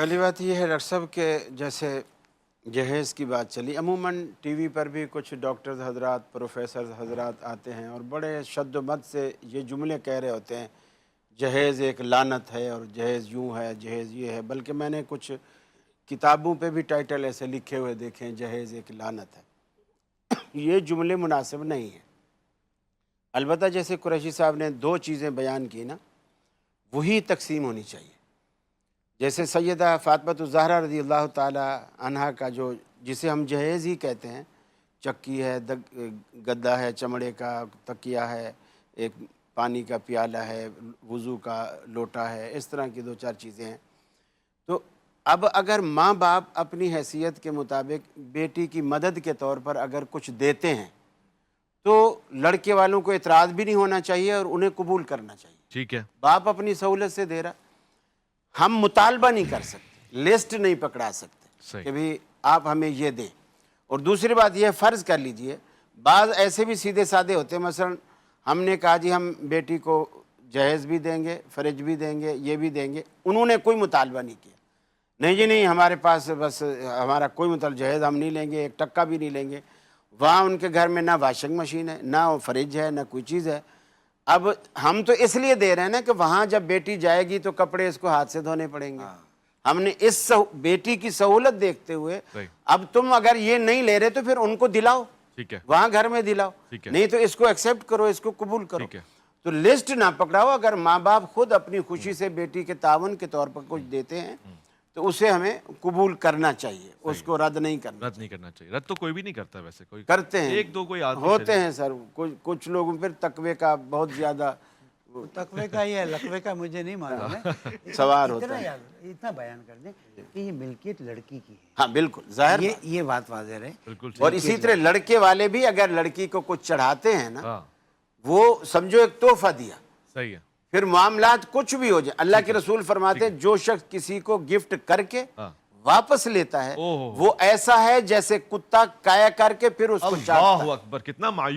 पहली बात ये है डॉक्टर साहब के जैसे जहेज़ की बात चली, अमूमन टीवी पर भी कुछ डॉक्टर्स हजरात, प्रोफेसर हजरात आते हैं और बड़े शद्दोमत से ये जुमले कह रहे होते हैं, जहेज़ एक लानत है और जहेज़ यूँ है, जहेज़ ये है। बल्कि मैंने कुछ किताबों पे भी टाइटल ऐसे लिखे हुए देखे हैं, जहेज़ एक लानत है। ये जुमले मुनासिब नहीं हैं। अलबत्ता जैसे कुरैशी साहब ने दो चीज़ें बयान की ना, वही तकसीम होनी चाहिए। जैसे सैयदा फ़ातिमा-उज़-ज़हरा रज़ियल्लाहु ताला अन्हा का जो जिसे हम जहेज़ ही कहते हैं, चक्की है, गद्दा है, चमड़े का तकिया है, एक पानी का प्याला है, वज़ू का लोटा है, इस तरह की दो चार चीज़ें हैं। तो अब अगर माँ बाप अपनी हैसियत के मुताबिक बेटी की मदद के तौर पर अगर कुछ देते हैं तो लड़के वालों को एतराज़ भी नहीं होना चाहिए और उन्हें कबूल करना चाहिए। ठीक है। बाप अपनी सहूलत से दे रहा, हम मुतालबा नहीं कर सकते, लिस्ट नहीं पकड़ा सकते कि भी आप हमें ये दें। और दूसरी बात यह फ़र्ज़ कर लीजिए, बाज़ ऐसे भी सीधे साधे होते हैं, मसलन हमने कहा जी हम बेटी को जहेज़ भी देंगे, फ़रिज भी देंगे, ये भी देंगे, उन्होंने कोई मुतालबा नहीं किया, नहीं जी नहीं हमारे पास बस हमारा कोई मतलब जहेज़ हम नहीं लेंगे, एक टक्का भी नहीं लेंगे। वहाँ उनके घर में ना वाशिंग मशीन है, ना फ्रिज है, ना कोई चीज़ है। अब हम तो इसलिए दे रहे हैं ना कि वहाँ जब बेटी जाएगी तो कपड़े इसको हाथ से धोने पड़ेंगे। हमने इस बेटी की सहूलत देखते हुए अब तुम अगर ये नहीं ले रहे तो फिर उनको दिलाओ, ठीक है, वहाँ घर में दिलाओ, नहीं तो इसको एक्सेप्ट करो, इसको कबूल करो। तो लिस्ट ना पकड़ाओ। अगर माँ बाप खुद अपनी खुशी से बेटी के तावन के तौर पर कुछ देते हैं तो उसे हमें कबूल करना चाहिए, उसको रद्द नहीं करना चाहिए। रद्द तो कोई भी नहीं करता, वैसे कोई करते हैं, एक दो कोई आदमी होते हैं सर, कुछ लोगों फिर तकवे का बहुत ज्यादा तकवे का या लकवे का मुझे नहीं मालूम है, सवार होता है। इतना बयान कर दें कि ये मिल्कियत लड़की की है। हाँ बिल्कुल, जाहिर ये बात वाज़ेह है। बिल्कुल। और इसी तरह लड़के वाले भी अगर लड़की को कुछ चढ़ाते हैं ना, वो समझो एक तोहफा दिया, सही है। फिर मामलात कुछ भी हो जाए, अल्लाह के रसूल फरमाते हैं जो शख्स किसी को गिफ्ट करके वापस लेता है वो ऐसा है जैसे कुत्ता काया करके फिर उसको चाटता है। अल्लाहु अकबर, कितना मायूस